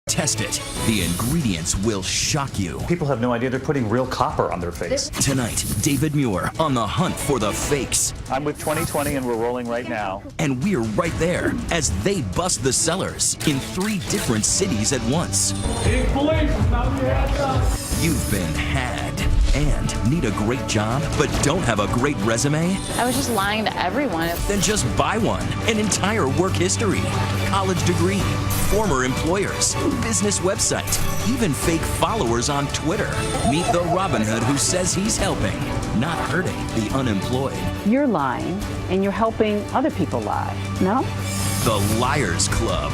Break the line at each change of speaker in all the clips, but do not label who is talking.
Test it. The ingredients will shock you.
People have no idea they're putting real copper on their face.
Tonight, David Muir on the hunt for the fakes.
I'm with 2020 and we're rolling right now.
And we're right there as they bust the sellers in 3 different cities at once.
Hey, police, stop your hands up.
You've been had and need a great job but don't have a great resume?
I was just lying to everyone.
Then just buy one. An entire work history, college degree, former employers, business website, even fake followers on Twitter. Meet the Robin Hood who says he's helping, not hurting the unemployed.
You're lying and you're helping other people lie, no?
The Liars Club.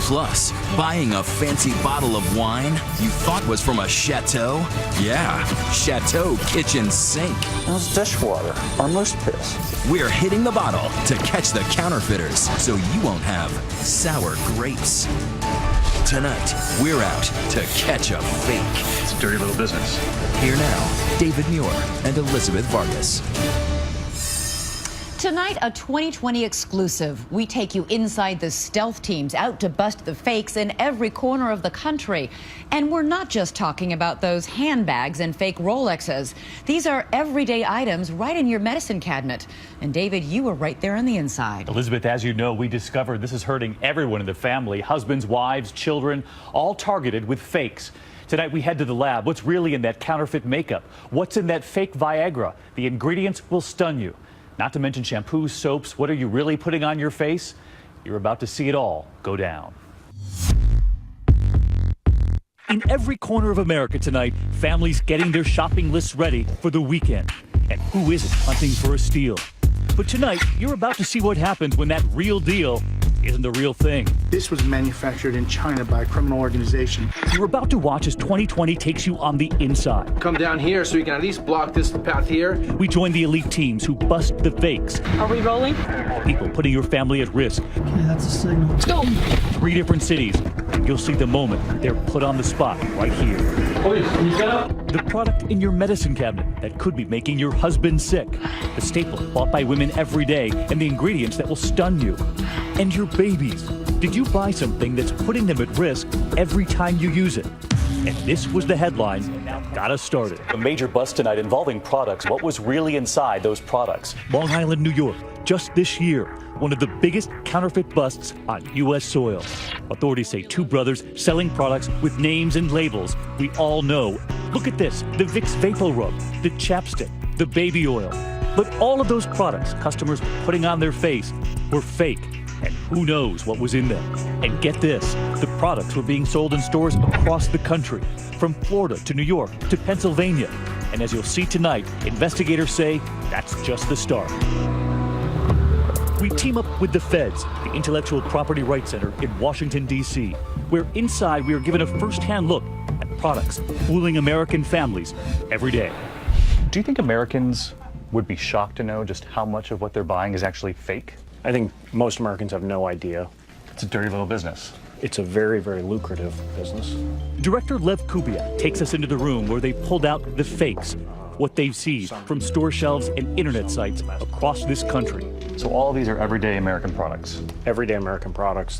Plus, buying a fancy bottle of wine you thought was from a chateau? Yeah, Chateau Kitchen Sink.
That's dishwater or moose piss.
We're hitting the bottle to catch the counterfeiters so you won't have sour grapes. Tonight, we're out to catch a fake.
It's a dirty little business.
Here now, David Muir and Elizabeth Vargas.
Tonight, a 2020 exclusive. We take you inside the stealth teams out to bust the fakes in every corner of the country. And we're not just talking about those handbags and fake Rolexes. These are everyday items right in your medicine cabinet. And David, you were right there on the inside.
Elizabeth, as you know, we discovered this is hurting everyone in the family. Husbands, wives, children, all targeted with fakes. Tonight, we head to the lab. What's really in that counterfeit makeup? What's in that fake Viagra? The ingredients will stun you. Not to mention shampoos, soaps. What are you really putting on your face? You're about to see it all go down. In every corner of America tonight, families getting their shopping lists ready for the weekend. And who isn't hunting for a steal? But tonight, you're about to see what happens when that real deal isn't the real thing.
This was manufactured in China by a criminal organization.
You're about to watch as 2020 takes you on the inside.
Come down here so we can at least block this path here.
We join the elite teams who bust the fakes.
Are we rolling?
People putting your family at risk.
Okay, that's a signal.
Let's go.
3 different cities. And you'll see the moment they're put on the spot right here.
Police, can you set up?
The product in your medicine cabinet that could be making your husband sick. The staple bought by women every day and the ingredients that will stun you. And your babies. Did you buy something that's putting them at risk every time you use it? And this was the headline. Now got us started. A major bust tonight involving products. What was really inside those products? Long Island, New York, just this year, one of the biggest counterfeit busts on U.S. soil. Authorities say 2 brothers selling products with names and labels we all know. Look at this, the Vicks Vapor Rub, the chapstick, the baby oil. But all of those products customers were putting on their face were fake. And who knows what was in them. And get this, the products were being sold in stores across the country, from Florida to New York to Pennsylvania. And as you'll see tonight, investigators say that's just the start. We team up with the Feds, the Intellectual Property Rights Center in Washington, D.C., where inside we are given a first-hand look at products fooling American families every day. Do you think Americans would be shocked to know just how much of what they're buying is actually fake?
I think most Americans have no idea.
It's a dirty little business.
It's a very, very lucrative business.
Director Lev Kubiak takes us into the room where they pulled out the fakes, what they've seized from store shelves and internet sites across this country. So all of these are everyday American products?
Everyday American products.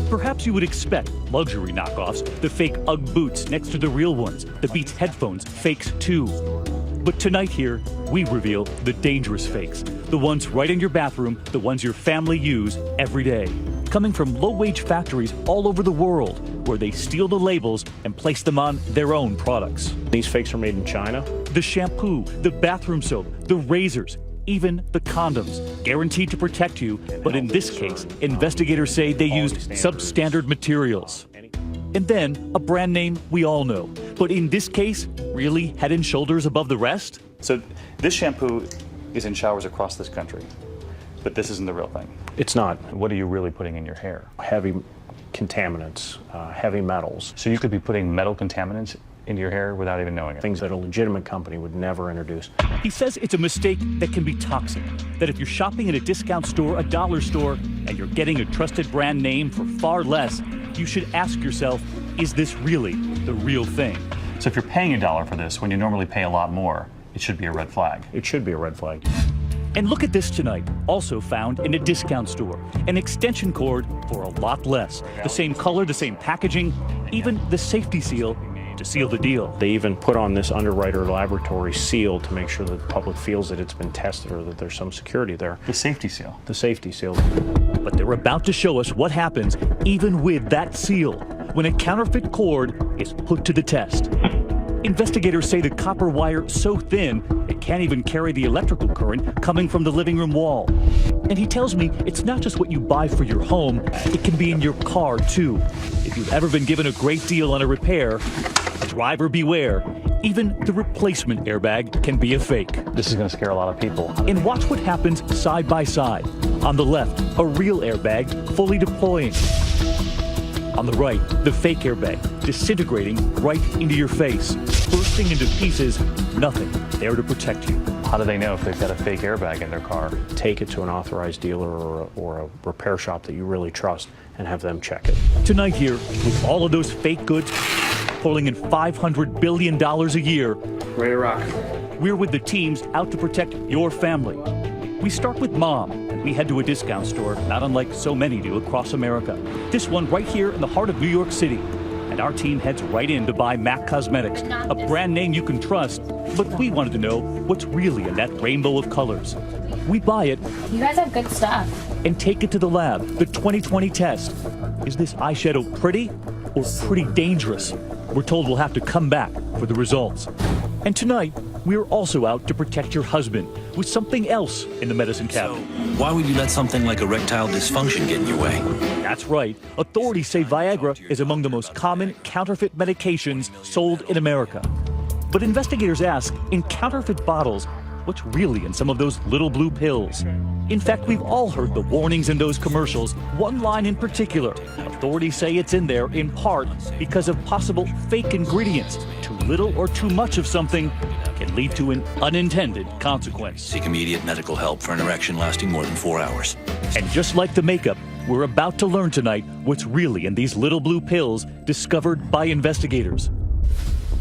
Perhaps you would expect luxury knockoffs, the fake UGG boots next to the real ones, the Beats headphones, fakes too. But tonight here, we reveal the dangerous fakes, the ones right in your bathroom, the ones your family use every day, coming from low-wage factories all over the world, where they steal the labels and place them on their own products.
These fakes are made in China.
The shampoo, the bathroom soap, the razors, even the condoms, guaranteed to protect you, but in this case, investigators say they used substandard materials. And then, a brand name we all know, but in this case, really head and shoulders above the rest? So this shampoo is in showers across this country, but this isn't the real thing.
It's not.
What are you really putting in your hair?
Heavy contaminants, heavy metals.
So you could be putting metal contaminants into your hair without even knowing it.
Things that a legitimate company would never introduce.
He says it's a mistake that can be toxic, that if you're shopping at a discount store, a dollar store, and you're getting a trusted brand name for far less, you should ask yourself, is this really the real thing? So if you're paying $1 for this when you normally pay a lot more, it should be a red flag.
It should be a red flag.
And look at this tonight, also found in a discount store. An extension cord for a lot less. The same color, the same packaging, even the safety seal to seal the deal.
They even put on this Underwriter Laboratory seal to make sure that the public feels that it's been tested or that there's some security there.
The safety seal.
The safety seal.
But they're about to show us what happens even with that seal when a counterfeit cord is put to the test. Investigators say the copper wire so thin it can't even carry the electrical current coming from the living room wall. And he tells me it's not just what you buy for your home, it can be in your car too. If you've ever been given a great deal on a repair, driver beware. Even the replacement airbag can be a fake.
This is going to scare a lot of people.
And watch what happens side by side. On the left, a real airbag fully deploying. On the right, the fake airbag disintegrating right into your face, bursting into pieces, nothing there to protect you.
How do they know if they've got a fake airbag in their car?
Take it to an authorized dealer or a repair shop that you really trust and have them check it.
Tonight here, with all of those fake goods pulling in $500 billion a year,
Ready to rock.
we're with the teams out to protect your family. We start with Mom, and we head to a discount store, not unlike so many do across America. This one right here in the heart of New York City. And our team heads right in to buy MAC Cosmetics, a brand name you can trust, but we wanted to know what's really in that rainbow of colors. We buy it.
You guys have good stuff.
And take it to the lab, the 2020 test. Is this eyeshadow pretty or pretty dangerous? We're told we'll have to come back for the results. And tonight, we're also out to protect your husband with something else in the medicine cabinet.
Why would you let something like erectile dysfunction get in your way?
That's right. Authorities say Viagra is among the most common counterfeit medications sold in America. But investigators ask, in counterfeit bottles, what's really in some of those little blue pills? In fact, we've all heard the warnings in those commercials. One line in particular, authorities say it's in there in part because of possible fake ingredients. Too little or too much of something can lead to an unintended consequence.
Seek immediate medical help for an erection lasting more than 4 hours.
And just like the makeup, we're about to learn tonight what's really in these little blue pills discovered by investigators.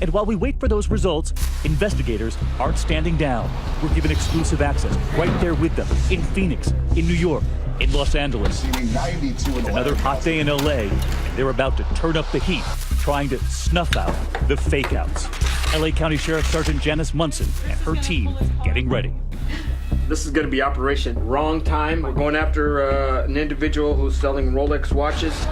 And while we wait for those results, investigators aren't standing down. We're given exclusive access right there with them in Phoenix, in New York, in Los Angeles. It's another hot day in LA, and they're about to turn up the heat, trying to snuff out the fake outs. LA County Sheriff Sergeant Janice Munson and her team getting ready.
This is going to be Operation Wrong Time. We're going after an individual who's selling Rolex watches.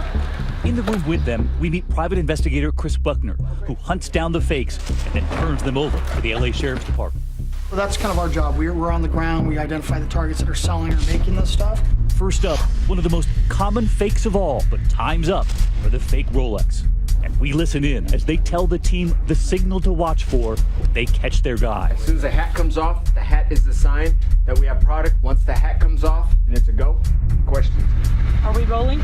In the room with them, we meet private investigator Chris Buckner, who hunts down the fakes and then turns them over to the LA Sheriff's Department.
Well, that's kind of our job. We're on the ground. We identify the targets that are selling or making this stuff.
First up, one of the most common fakes of all, but time's up for the fake Rolex. And we listen in as they tell the team the signal to watch for if they catch their guy.
As soon as the hat comes off, the hat is the sign that we have product. Once the hat comes off and it's a go, questions.
Are we rolling?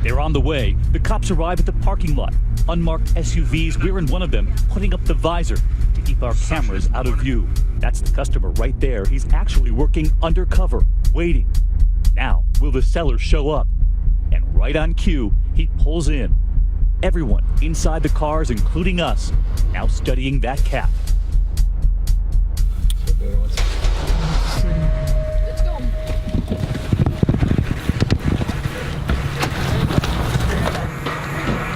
They're on the way. The cops arrive at the parking lot. Unmarked SUVs, we're in one of them, putting up the visor to keep our cameras out of view. That's the customer right there. He's actually working undercover, waiting. Now, will the seller show up? And right on cue, he pulls in. Everyone inside the cars, including us, now studying that cap.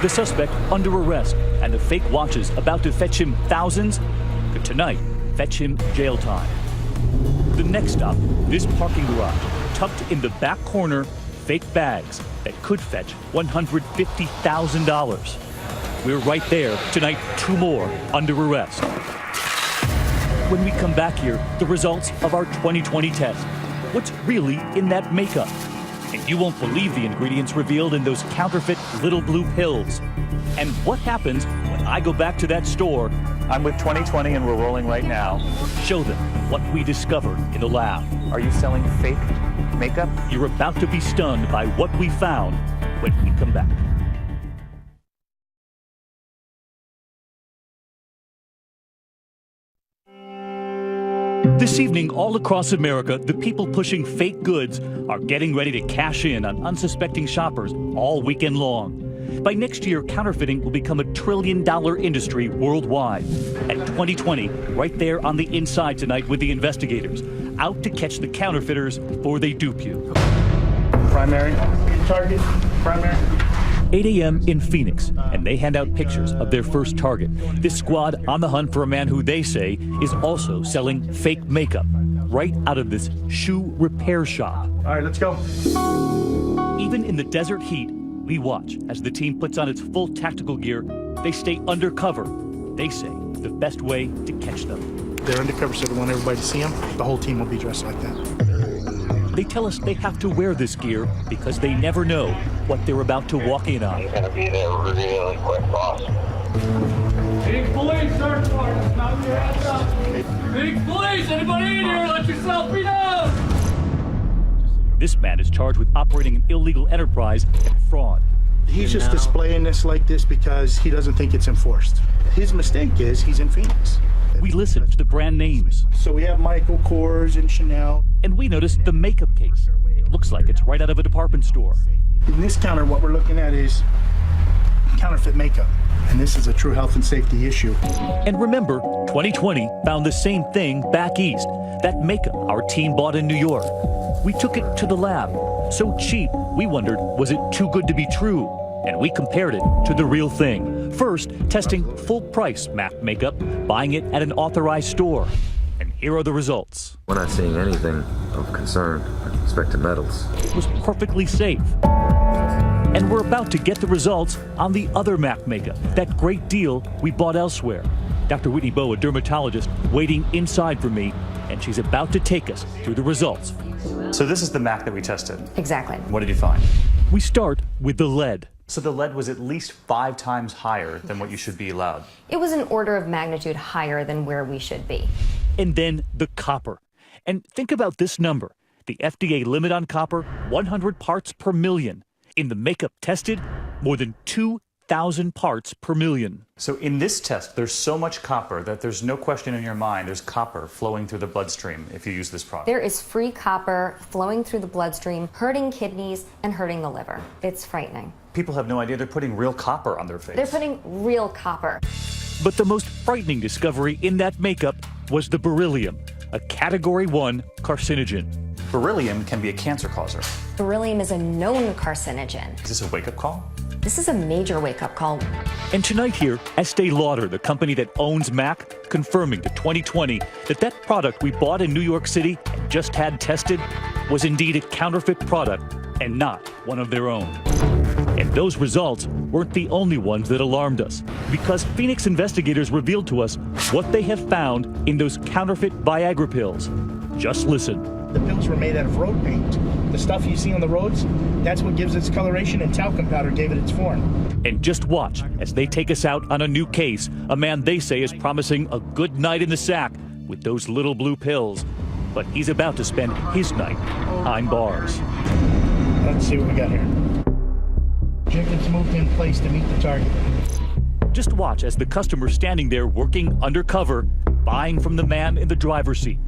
The suspect under arrest, and the fake watches about to fetch him thousands could tonight fetch him jail time. The next stop, this parking garage, tucked in the back corner, fake bags that could fetch $150,000. We're right there tonight, 2 more under arrest. When we come back here, the results of our 2020 test. What's really in that makeup? And you won't believe the ingredients revealed in those counterfeit little blue pills. And what happens when I go back to that store?
I'm with 2020 and we're rolling right now.
Show them what we discovered in the lab.
Are you selling fake makeup?
You're about to be stunned by what we found when we come back. This evening, all across America, the people pushing fake goods are getting ready to cash in on unsuspecting shoppers all weekend long. By next year, counterfeiting will become a $1 trillion industry worldwide. At 2020, right there on the inside tonight with the investigators, out to catch the counterfeiters before they dupe you.
Primary. Target. Primary.
8 a.m. in Phoenix, and they hand out pictures of their first target. This squad on the hunt for a man who they say is also selling fake makeup right out of this shoe repair shop.
All right, let's go.
Even in the desert heat, we watch as the team puts on its full tactical gear. They stay undercover. They say the best way to catch them.
They're undercover, so they want everybody to see them. The whole team will be dressed like that.
They tell us they have to wear this gear because they never know what they're about to walk in on.
You're going to be there really quick, boss.
Big police, search warrant. Mount your hands up. Big police, anybody in here? Let yourself be known.
This man is charged with operating an illegal enterprise and fraud.
He's just displaying this like this because he doesn't think it's enforced. His mistake is he's in Phoenix.
We listen to the brand names.
So we have Michael Kors and Chanel.
And we noticed the makeup case. It looks like it's right out of a department store.
In this counter, what we're looking at is counterfeit makeup. And this is a true health and safety issue.
And remember, 2020 found the same thing back east. That makeup our team bought in New York. We took it to the lab. So cheap, we wondered, was it too good to be true? And we compared it to the real thing. First, testing full-price MAC makeup, buying it at an authorized store. And here are the results.
We're not seeing anything of concern with respect to metals.
It was perfectly safe. And we're about to get the results on the other MAC makeup, that great deal we bought elsewhere. Dr. Whitney Bowe, a dermatologist, waiting inside for me, and she's about to take us through the results.
So this is the MAC that we tested.
Exactly.
What did you find?
We start with the lead.
So the lead was at least 5 times higher than what you should be allowed.
It was an order of magnitude higher than where we should be.
And then the copper. And think about this number. The FDA limit on copper, 100 parts per million. In the makeup tested, more than 2,000 parts per million.
So in this test, there's so much copper that there's no question in your mind there's copper flowing through the bloodstream if you use this product.
There is free copper flowing through the bloodstream, hurting kidneys and hurting the liver. It's frightening.
People have no idea they're putting real copper on their face.
They're putting real copper.
But the most frightening discovery in that makeup was the beryllium, a Category 1 carcinogen.
Beryllium can be a cancer causer.
Beryllium is a known carcinogen.
Is this a wake-up call?
This is a major wake-up call.
And tonight here, Estee Lauder, the company that owns MAC, confirming to 2020 that that product we bought in New York City and just had tested was indeed a counterfeit product and not one of their own. And those results weren't the only ones that alarmed us, because Phoenix investigators revealed to us what they have found in those counterfeit Viagra pills. Just listen.
The pills were made out of road paint. The stuff you see on the roads, that's what gives its coloration, and talcum powder gave it its form.
And just watch as they take us out on a new case, a man they say is promising a good night in the sack with those little blue pills. But he's about to spend his night behind bars.
Let's see what we got here. Jenkins moved in place to meet the target.
Just watch as the customer's standing there working undercover, buying from the man in the driver's seat.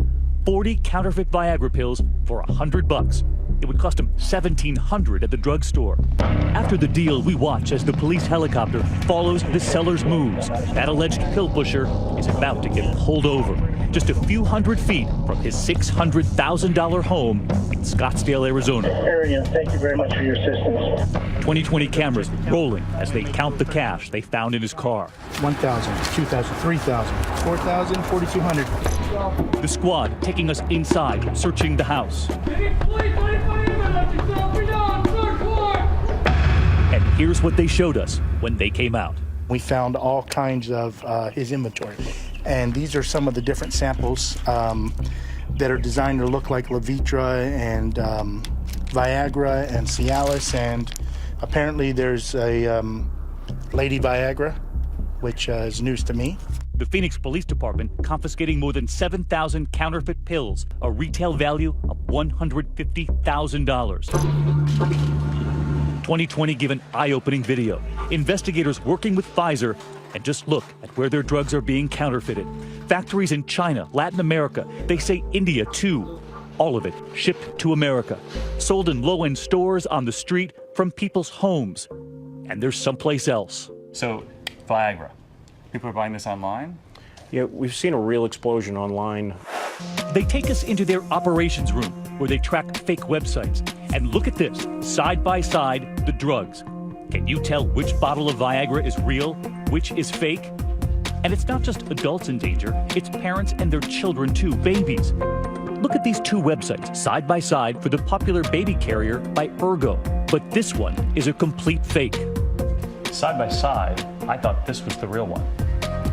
40 counterfeit Viagra pills for $100. It would cost him $1,700 at the drugstore. After the deal, we watch as the police helicopter follows the seller's moves. That alleged pill pusher is about to get pulled over, just a few hundred feet from his $600,000 home in Scottsdale, Arizona.
Area, thank you very much for your assistance.
2020 cameras rolling as they count the cash they found in his car.
1,000, 2,000, 3,000, 4,000, 4,200.
The squad taking us inside, searching the house. And here's what they showed us when they came out.
We found all kinds of his inventory. And these are some of the different samples that are designed to look like Levitra and Viagra and Cialis. And apparently there's a Lady Viagra, which is news to me.
The Phoenix Police Department confiscating more than 7,000 counterfeit pills, a retail value of $150,000. 2020 gave an eye-opening video. Investigators working with Pfizer, and just look at where their drugs are being counterfeited. Factories in China, Latin America, they say India too. All of it shipped to America, sold in low-end stores on the street from people's homes. And there's someplace else.
So, Viagra. People are buying this online?
Yeah, we've seen a real explosion online.
They take us into their operations room where they track fake websites. And look at this, side by side, the drugs. Can you tell which bottle of Viagra is real, which is fake? And it's not just adults in danger, it's parents and their children too, babies. Look at these two websites, side by side, for the popular baby carrier by Ergo. But this one is a complete fake.
Side by side, I thought this was the real one.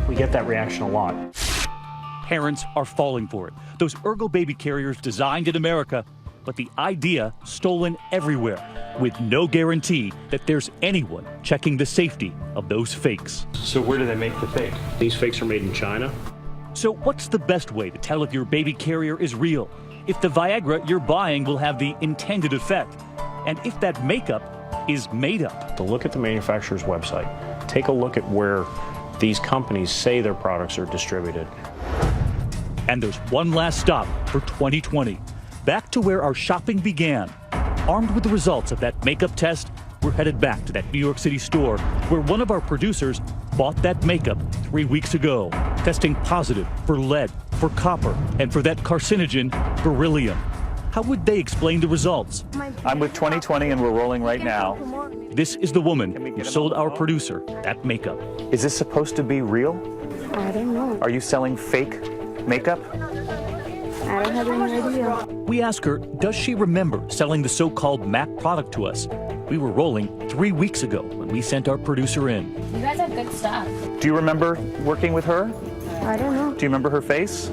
We get that reaction a lot.
Parents are falling for it. Those Ergo baby carriers designed in America, but the idea stolen everywhere, with no guarantee that there's anyone checking the safety of those fakes.
So where do they make the fake?
These fakes are made in China.
So what's the best way to tell if your baby carrier is real? If the Viagra you're buying will have the intended effect? And if that makeup is made up?
To look at the manufacturer's website. Take a look at where these companies say their products are distributed.
And there's one last stop for 2020. Back to where our shopping began. Armed with the results of that makeup test, we're headed back to that New York City store where one of our producers bought that makeup 3 weeks ago, testing positive for lead, for copper, and for that carcinogen, beryllium. How would they explain the results?
I'm with 2020 and we're rolling right now.
This is the woman who sold our producer that makeup.
Is this supposed to be real?
I don't know.
Are you selling fake makeup?
I don't have any idea.
We ask her, does she remember selling the so-called MAC product to us? We were rolling 3 weeks ago when we sent our producer in.
You guys have good stuff.
Do you remember working with her?
I don't know.
Do you remember her face?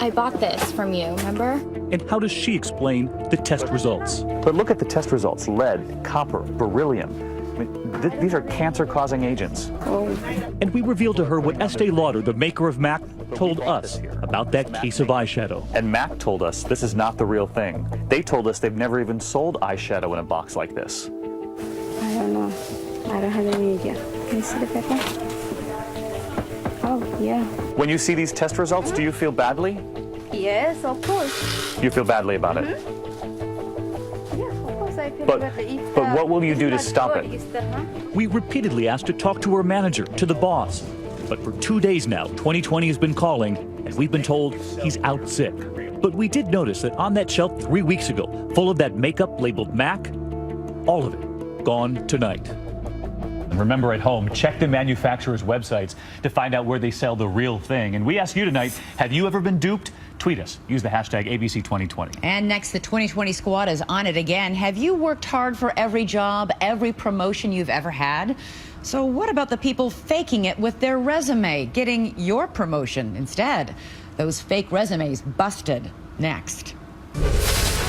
I bought this from you, remember?
And how does she explain the test results?
But look at the test results. Lead, copper, beryllium. I mean, these are cancer-causing agents.
Oh.
And we revealed to her what Estee Lauder, the maker of MAC, told us about that case of eyeshadow.
And MAC told us this is not the real thing. They told us they've never even sold eyeshadow in a box like this.
I don't know. I don't have any idea. Can you see the paper? Oh, yeah.
When you see these test results, do you feel badly?
Yes, of course.
You feel badly about it?
Yeah, of course I feel
But what will you do to
it's
stop
not
it?
good, it's the- huh?
We repeatedly asked to talk to her manager, to the boss. But for 2 days now, 2020 has been calling, and we've been told he's out sick. But we did notice that on that shelf 3 weeks ago, full of that makeup labeled MAC, all of it gone tonight.
And remember at home, check the manufacturer's websites to find out where they sell the real thing. And we ask you tonight, have you ever been duped? Tweet us. Use the hashtag ABC2020.
And next, the 2020 squad is on it again. Have you worked hard for every job, every promotion you've ever had? So what about the people faking it with their resume, getting your promotion instead? Those fake resumes busted. Next.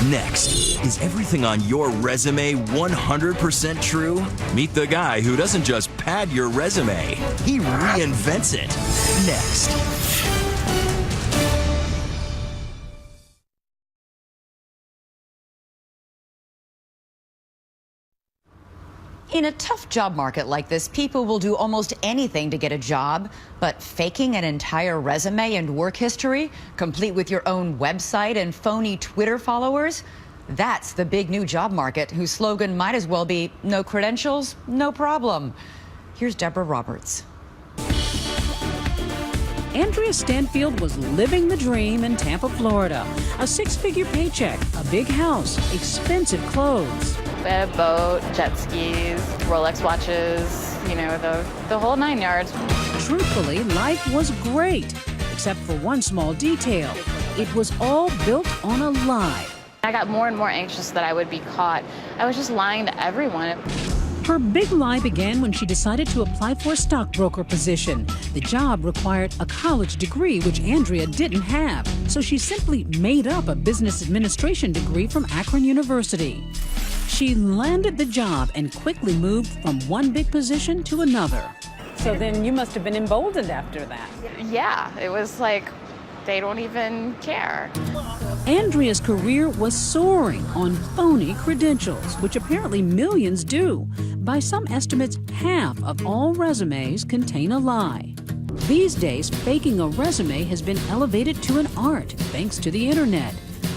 Next, is everything on your resume 100% true? Meet the guy who doesn't just pad your resume, he reinvents it. Next.
In a tough job market like this, people will do almost anything to get a job, but faking an entire resume and work history, complete with your own website and phony Twitter followers, that's the big new job market, whose slogan might as well be no credentials, no problem. Here's Deborah Roberts.
Andrea Stanfield was living the dream in Tampa, Florida. A six-figure paycheck, a big house, expensive clothes.
We had a boat, jet skis, Rolex watches, you know, the whole 9 yards.
Truthfully, life was great, except for one small detail. It was all built on a lie.
I got more and more anxious that I would be caught. I was just lying to everyone.
Her big lie began when she decided to apply for a stockbroker position. The job required a college degree, which Andrea didn't have, so she simply made up a business administration degree from Akron University. She landed the job and quickly moved from one big position to another.
So then you must have been emboldened after that.
Yeah, it was like they don't even care.
Andrea's career was soaring on phony credentials, which apparently millions do. By some estimates, half of all resumes contain a lie. These days, faking a resume has been elevated to an art thanks to the internet.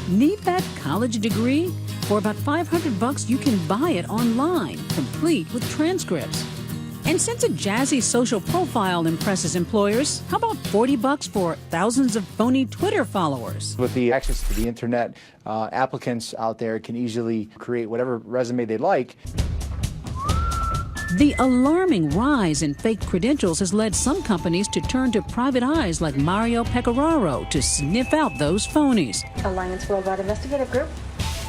Need that college degree? For about $500, you can buy it online, complete with transcripts. And since a jazzy social profile impresses employers, how about $40 for thousands of phony Twitter followers?
With the access to the internet, applicants out there can easily create whatever resume they like.
The alarming rise in fake credentials has led some companies to turn to private eyes like Mario Pecoraro to sniff out those phonies.
Alliance Worldwide Investigative Group.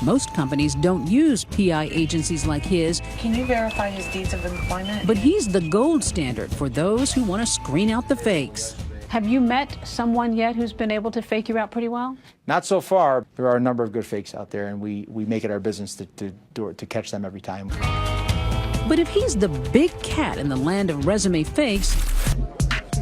Most companies don't use PI agencies like his.
Can you verify his deeds of employment?
But he's the gold standard for those who want to screen out the fakes.
Have you met someone yet who's been able to fake you out pretty well?
Not so far. There are a number of good fakes out there, and we make it our business to catch them every time.
But if he's the big cat in the land of resume fakes,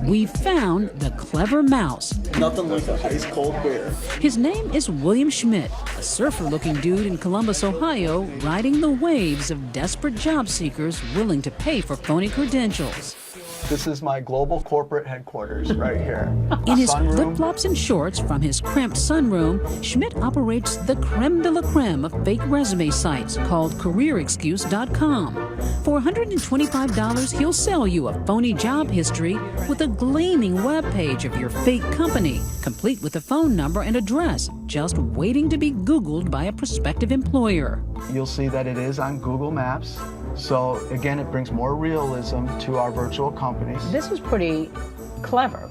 we found the clever mouse.
Nothing like a ice cold beer.
His name is William Schmidt, a surfer-looking dude in Columbus, Ohio, riding the waves of desperate job seekers willing to pay for phony credentials.
This is my global corporate headquarters right here.
In his
Sunroom.
flip-flops and shorts from his cramped sunroom, Schmidt operates the creme de la creme of fake resume sites called CareerExcuse.com. For $125, he'll sell you a phony job history with a gleaming web page of your fake company, complete with a phone number and address, just waiting to be Googled by a prospective employer.
You'll see that it is on Google Maps. So again, it brings more realism to our virtual companies.
This is pretty clever.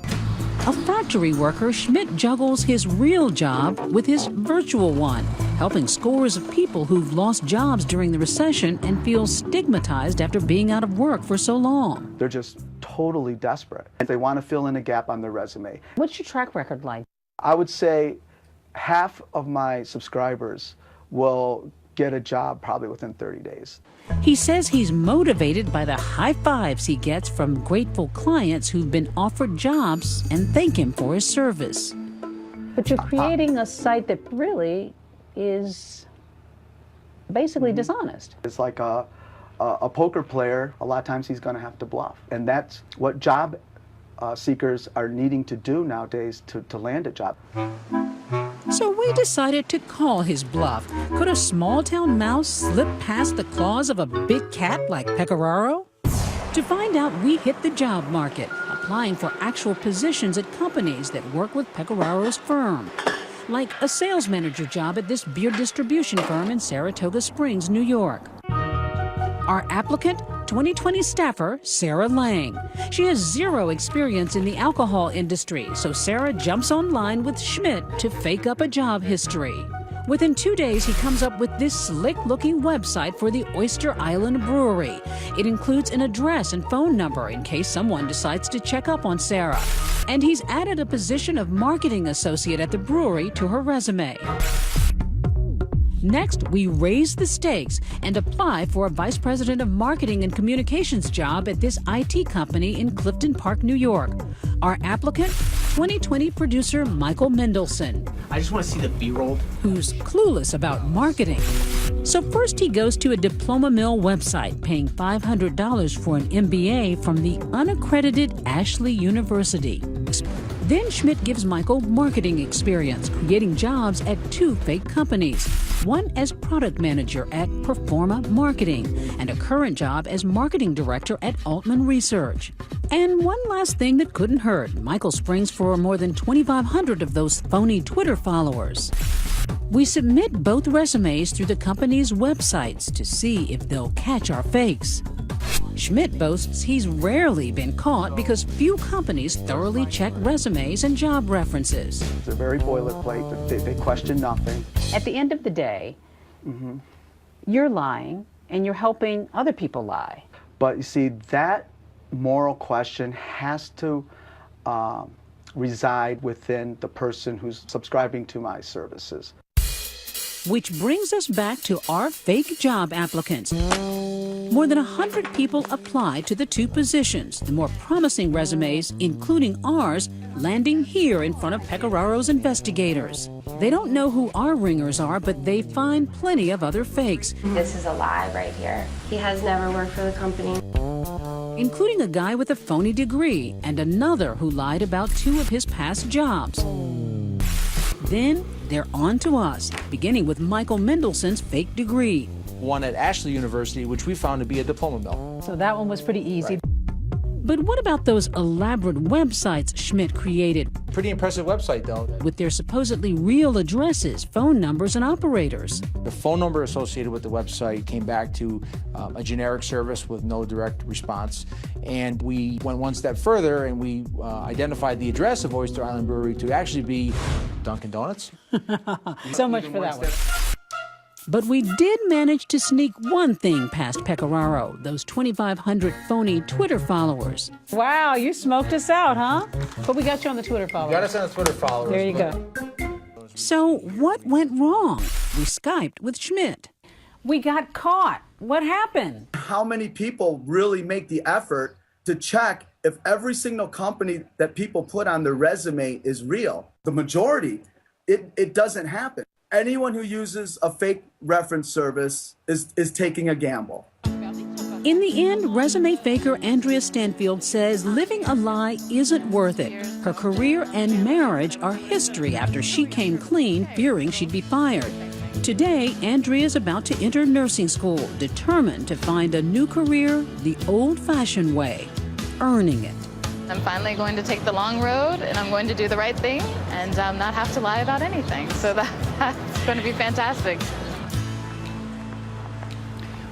A factory worker, Schmidt juggles his real job with his virtual one, helping scores of people who've lost jobs during the recession and feel stigmatized after being out of work for so long.
They're just totally desperate. They want to fill in a gap on their resume.
What's your track record like?
I would say half of my subscribers will get a job probably within 30 days.
He says he's motivated by the high fives he gets from grateful clients who've been offered jobs and thank him for his service.
But you're creating a site that really is basically dishonest.
It's like a poker player. A lot of times he's going to have to bluff. And that's what job seekers are needing to do nowadays to land a job.
So we decided to call his bluff. Could a small-town mouse slip past the claws of a big cat like Pecoraro? To find out, we hit the job market, applying for actual positions at companies that work with Pecораro's firm, like a sales manager job at this beer distribution firm in Saratoga Springs, New York. Our applicant, 2020 staffer Sarah Lang. She has zero experience in the alcohol industry, so Sarah jumps online with Schmidt to fake up a job history. Within 2 days, he comes up with this slick-looking website for the Oyster Island Brewery. It includes an address and phone number in case someone decides to check up on Sarah. And he's added a position of marketing associate at the brewery to her resume. Next, we raise the stakes and apply for a vice president of marketing and communications job at this IT company in Clifton Park, New York. Our applicant, 2020 producer Michael Mendelson.
I just want to see the B-roll.
Who's clueless about marketing. So first he goes to a diploma mill website, paying $500 for an MBA from the unaccredited Ashley University. Then Schmidt gives Michael marketing experience, creating jobs at 2 fake companies. One as product manager at Performa Marketing, and a current job as marketing director at Altman Research. And one last thing that couldn't hurt, Michael springs for more than 2,500 of those phony Twitter followers. We submit both resumes through the company's websites to see if they'll catch our fakes. Schmidt boasts he's rarely been caught because few companies thoroughly check resumes and job references.
They're very boilerplate. They question nothing.
At the end of the day, you're lying and you're helping other people lie.
But you see, that moral question has to reside within the person who's subscribing to my services.
Which brings us back to our fake job applicants. More than 100 people applied to the 2 positions, the more promising resumes, including ours, landing here in front of Pecораro's investigators. They don't know who our ringers are, but they find plenty of other fakes.
This is a lie right here. He has never worked for the company.
Including a guy with a phony degree and another who lied about 2 of his past jobs. Then they're on to us, beginning with Michael Mendelson's fake degree.
One at Ashley University, which we found to be a diploma mill.
So that one was pretty easy.
Right.
But what about those elaborate websites Schmidt created?
Pretty impressive website, though.
With their supposedly real addresses, phone numbers, and operators.
The phone number associated with the website came back to a generic service with no direct response. And we went one step further and we identified the address of Oyster Island Brewery to actually be Dunkin' Donuts.
So much for that one.
But we did manage to sneak one thing past Pecoraro, those 2,500 phony Twitter followers.
Wow, you smoked us out, huh? But we got you on the Twitter followers.
Got us on the Twitter followers.
There you go.
So what went wrong? We Skyped with Schmidt.
We got caught. What happened?
How many people really make the effort to check if every single company that people put on their resume is real? The majority, it doesn't happen. Anyone who uses a fake reference service is taking a gamble.
In the end, resume faker Andrea Stanfield says living a lie isn't worth it. Her career and marriage are history after she came clean, fearing she'd be fired. Today, Andrea's about to enter nursing school, determined to find a new career the old-fashioned way, earning it.
I'm finally going to take the long road, and I'm going to do the right thing and not have to lie about anything. So that's going to be fantastic.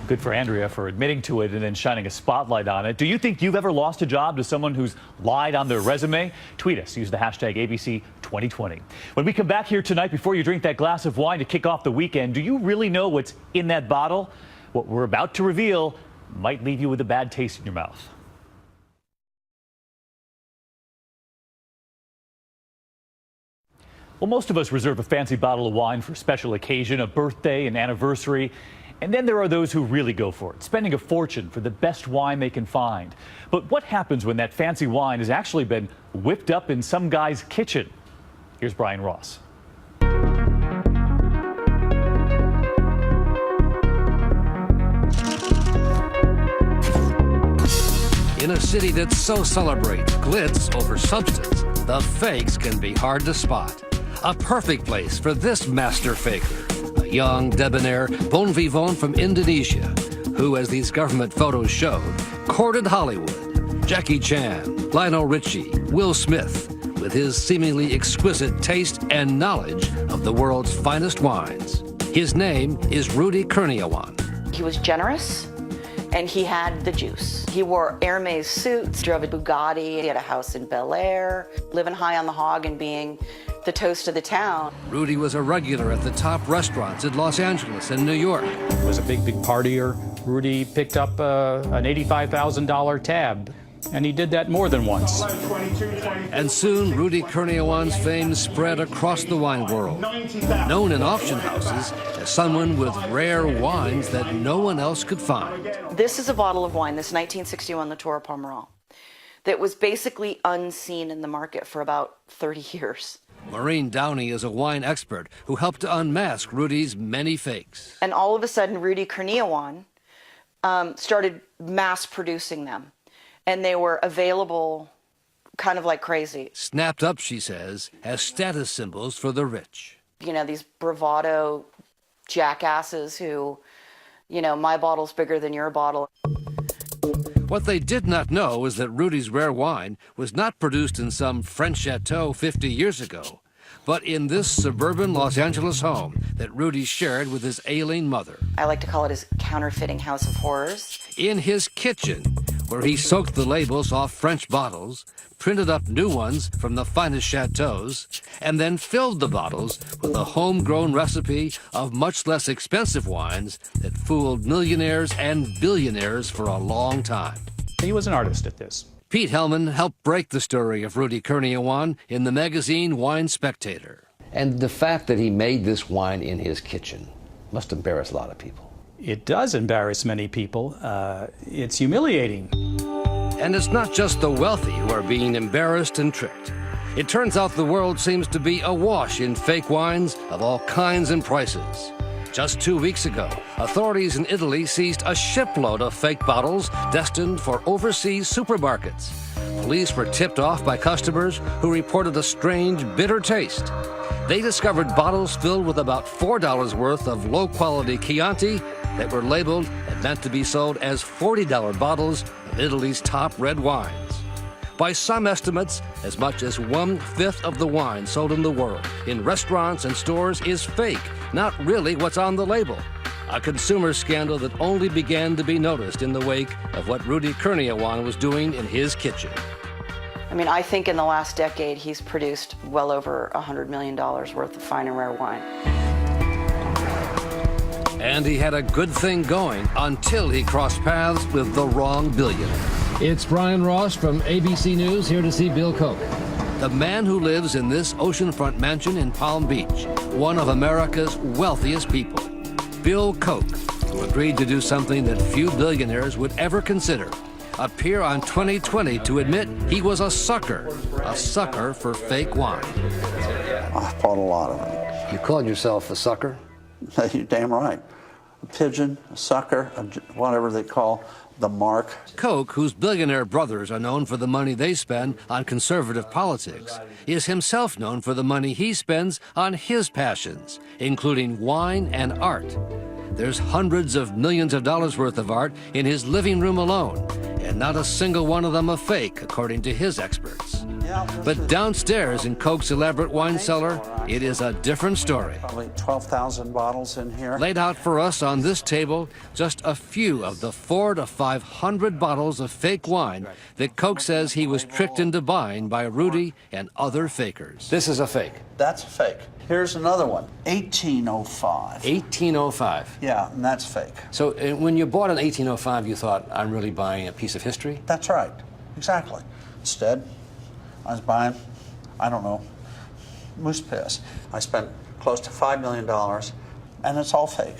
Good for Andrea for admitting to it and then shining a spotlight on it. Do you think you've ever lost a job to someone who's lied on their resume? Tweet us. Use the hashtag ABC2020. When we come back here tonight, before you drink that glass of wine to kick off the weekend, do you really know what's in that bottle? What we're about to reveal might leave you with a bad taste in your mouth. Well, most of us reserve a fancy bottle of wine for a special occasion, a birthday, an anniversary. And then there are those who really go for it, spending a fortune for the best wine they can find. But what happens when that fancy wine has actually been whipped up in some guy's kitchen? Here's Brian Ross.
In a city that so celebrates glitz over substance, the fakes can be hard to spot. A perfect place for this master faker, a young, debonair bon vivant from Indonesia, who, as these government photos showed, courted Hollywood. Jackie Chan, Lionel Richie, Will Smith, with his seemingly exquisite taste and knowledge of the world's finest wines. His name is Rudy Kurniawan.
He was generous, and he had the juice. He wore Hermes suits, drove a Bugatti, he had a house in Bel Air, living high on the hog and being the toast of the town.
Rudy was a regular at the top restaurants in Los Angeles and New York.
He was a big partier. Rudy picked up an $85,000 tab, and he did that more than once.
And soon, Rudy Kurniawan's fame spread across the wine world, known in auction houses as someone with rare wines that no one else could find.
This is a bottle of wine, this 1961 Latour Pomerol, that was basically unseen in the market for about 30 years.
Maureen Downey is a wine expert who helped to unmask Rudy's many fakes.
And all of a sudden, Rudy Kurniawan started mass producing them. And they were available kind of like crazy.
Snapped up, she says, as status symbols for the rich.
You know, these bravado jackasses who, you know, my bottle's bigger than your bottle.
What they did not know is that Rudy's rare wine was not produced in some French chateau 50 years ago, but in this suburban Los Angeles home that Rudy shared with his ailing mother.
I like to call it his counterfeiting house of horrors.
In his kitchen, where he soaked the labels off French bottles, printed up new ones from the finest chateaus, and then filled the bottles with a homegrown recipe of much less expensive wines that fooled millionaires and billionaires for a long time.
He was an artist at this.
Pete Hellman helped break the story of Rudy Kurniawan in the magazine Wine Spectator.
And the fact that he made this wine in his kitchen must embarrass a lot of people.
It does embarrass many people. It's humiliating.
And it's not just the wealthy who are being embarrassed and tricked. It turns out the world seems to be awash in fake wines of all kinds and prices. Just 2 weeks ago, authorities in Italy seized a shipload of fake bottles destined for overseas supermarkets. Police were tipped off by customers who reported a strange, bitter taste. They discovered bottles filled with about $4 worth of low-quality Chianti that were labeled and meant to be sold as $40 bottles of Italy's top red wines. By some estimates, as much as 1/5 of the wine sold in the world in restaurants and stores is fake, not really what's on the label. A consumer scandal that only began to be noticed in the wake of what Rudy Kurniawan was doing in his kitchen.
I mean, I think in the last decade, he's produced well over $100 million worth of fine and rare wine.
And he had a good thing going until he crossed paths with the wrong billionaire.
It's Brian Ross from ABC News, here to see Bill Koch.
The man who lives in this oceanfront mansion in Palm Beach, one of America's wealthiest people. Bill Koch, who agreed to do something that few billionaires would ever consider. Appear on 2020 to admit he was a sucker for fake wine.
I bought a lot of it.
You called yourself a sucker?
You're damn right. A pigeon, a sucker, whatever they call the mark.
Koch, whose billionaire brothers are known for the money they spend on conservative politics, is himself known for the money he spends on his passions, including wine and art. There's hundreds of millions of dollars worth of art in his living room alone, and not a single one of them a fake, according to his experts. But downstairs in Koch's elaborate wine cellar, it is a different story.
Probably 12,000 bottles in here.
Laid out for us on this table, just a few of the 400 to 500 bottles of fake wine that Koch says he was tricked into buying by Rudy and other fakers.
This is a fake.
That's a fake. Here's another one, 1805.
1805?
Yeah, and that's fake.
So when you bought an 1805, you thought, I'm really buying a piece of history?
That's right, exactly. Instead, I was buying, I don't know, moose piss. I spent close to $5 million, and it's all fake.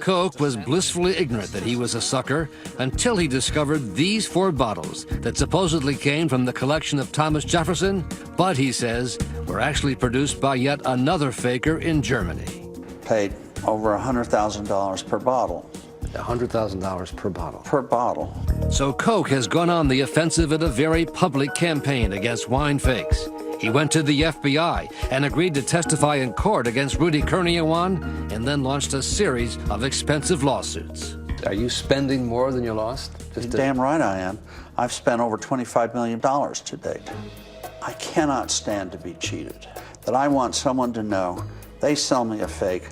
Koch was blissfully ignorant that he was a sucker until he discovered these 4 bottles that supposedly came from the collection of Thomas Jefferson, but he says were actually produced by yet another faker in Germany.
Paid over $100,000 per bottle.
$100,000 per bottle.
Per bottle.
So Koch has gone on the offensive in a very public campaign against wine fakes. He went to the FBI and agreed to testify in court against Rudy Kurniawan, and then launched a series of expensive lawsuits.
Are you spending more than you lost?
You're damn right I am. I've spent over $25 million to date. I cannot stand to be cheated. But I want someone to know they sell me a fake,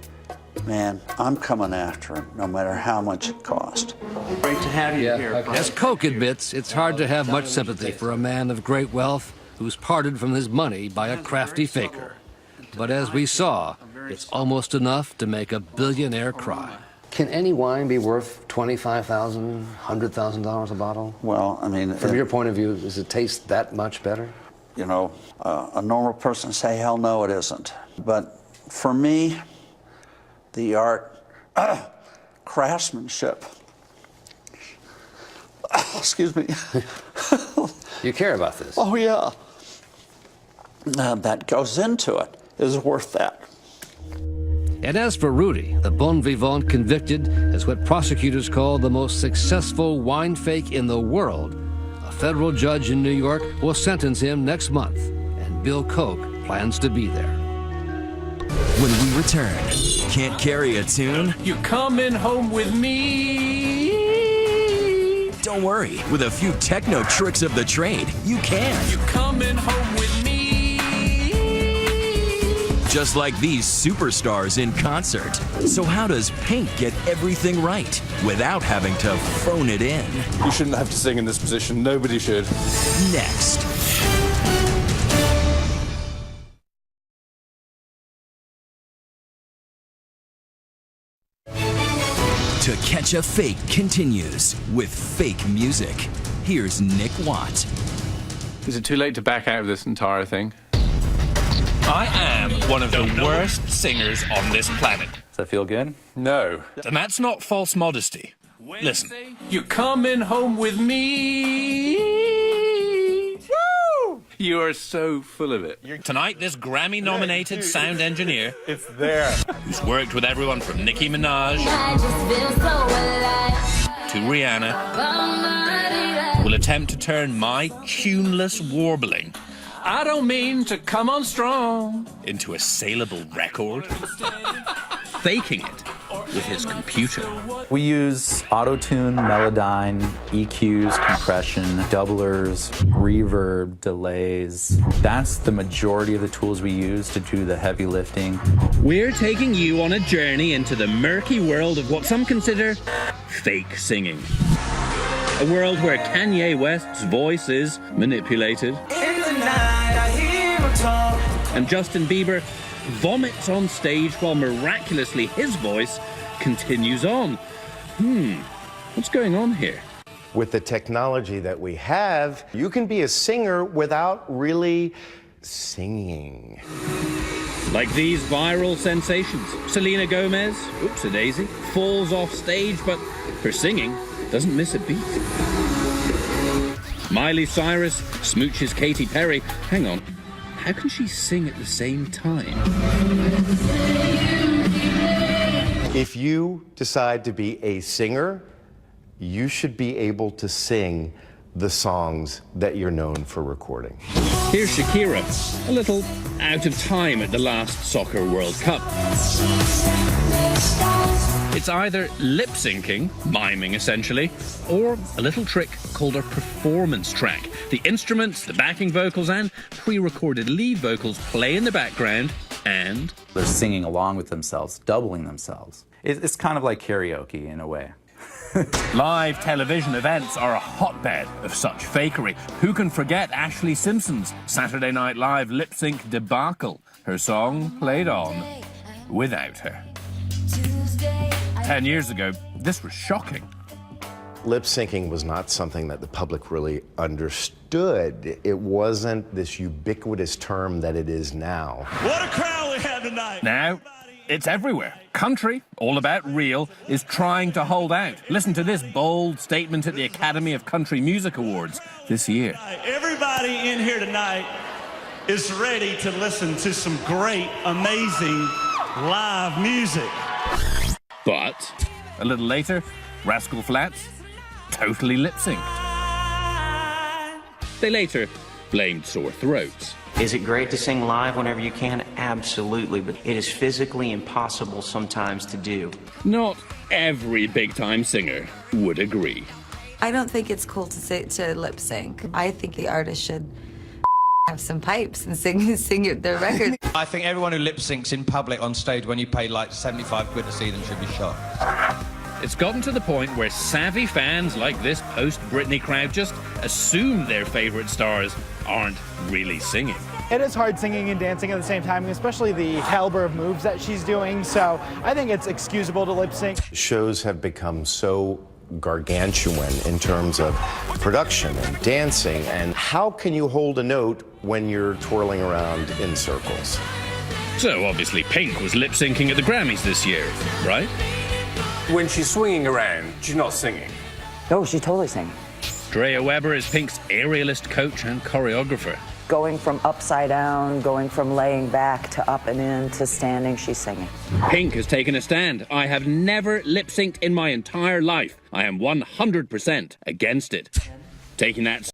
man, I'm coming after them, no matter how much it costs. Great to have you here.
As Koch admits, it's hard to have much sympathy for a man of great wealth who's parted from his money by a crafty faker. But as we saw, it's almost enough to make a billionaire cry.
Can any wine be worth $25,000, $100,000 a bottle?
Well, I mean...
From your point of view, does it taste that much better?
You know, a normal person would say, hell no, it isn't. But for me, the art, craftsmanship, excuse me.
You care about this?
Oh, yeah. That goes into it is worth that.
And as for Rudy, the bon vivant convicted as what prosecutors call the most successful wine fake in the world, a federal judge in New York will sentence him next month, and Bill Koch plans to be there.
When we return, can't carry a tune?
You coming home with me?
Don't worry, with a few techno tricks of the trade, you can.
You coming home with me?
Just like these superstars in concert. So how does Pink get everything right without having to phone it in?
You shouldn't have to sing in this position. Nobody should.
Next. To Catch a Fake continues with fake music. Here's Nick Watt.
Is it too late to back out of this entire thing? I am one of the worst singers on this planet.
Does that feel good?
No. And that's not false modesty. Listen. You're coming home with me. Woo! You are so full of it. Tonight, this Grammy-nominated sound engineer,
it's there,
who's worked with everyone from Nicki Minaj to Rihanna, will attempt to turn my tuneless warbling, I don't mean to come on strong, into a saleable record, faking it
with his computer.
We use auto-tune, Melodyne, EQs, compression, doublers, reverb, delays. That's the majority of the tools we use to do the heavy lifting.
We're taking you on a journey into the murky world of what some consider fake singing. A world where Kanye West's voice is manipulated. And Justin Bieber vomits on stage while miraculously his voice continues on. What's going on here?
With the technology that we have, you can be a singer without really singing.
Like these viral sensations. Selena Gomez, oops-a-daisy, falls off stage, but her singing doesn't miss a beat. Miley Cyrus smooches Katy Perry. Hang on, how can she sing at the same time?
If you decide to be a singer, you should be able to sing the songs that you're known for recording.
Here's Shakira, a little out of time at the last Soccer World Cup. It's either lip-syncing, miming essentially, or a little trick called a performance track. The instruments, the backing vocals, and pre-recorded lead vocals play in the background, and
they're singing along with themselves, doubling themselves. It's kind of like karaoke in a way.
Live television events are a hotbed of such fakery. Who can forget Ashley Simpson's Saturday Night Live lip-sync debacle? Her song played on without her. 10 years ago, this was shocking.
Lip syncing was not something that the public really understood. It wasn't this ubiquitous term that it is now.
What a crowd we have tonight! Now, it's everywhere. Country, all about real, is trying to hold out. Listen to this bold statement at the Academy of Country Music Awards this year.
Everybody in here tonight is ready to listen to some great, amazing live music.
But a little later, Rascal Flatts totally lip-synced. They later blamed sore throats.
Is it great to sing live whenever you can? Absolutely, but it is physically impossible sometimes to do.
Not every big-time singer would agree.
I don't think it's cool to lip sync. I think the artist should have some pipes and sing their record.
I think everyone who lip syncs in public on stage when you pay like 75 quid to see them should be shot.
It's gotten to the point where savvy fans like this post-Britney crowd just assume their favorite stars aren't really singing.
It is hard singing and dancing at the same time, especially the caliber of moves that she's doing, so I think it's excusable to lip sync.
Shows have become so gargantuan in terms of production and dancing, and how can you hold a note when you're twirling around in circles?
So obviously Pink was lip-syncing at the Grammys this year, right?
When she's swinging around, she's not singing.
No, she's totally singing.
Drea Weber is Pink's aerialist coach and choreographer.
Going from upside down, going from laying back to up and in to standing, she's singing.
Pink has taken a stand. I have never lip-synced in my entire life. I am 100% against it. Taking that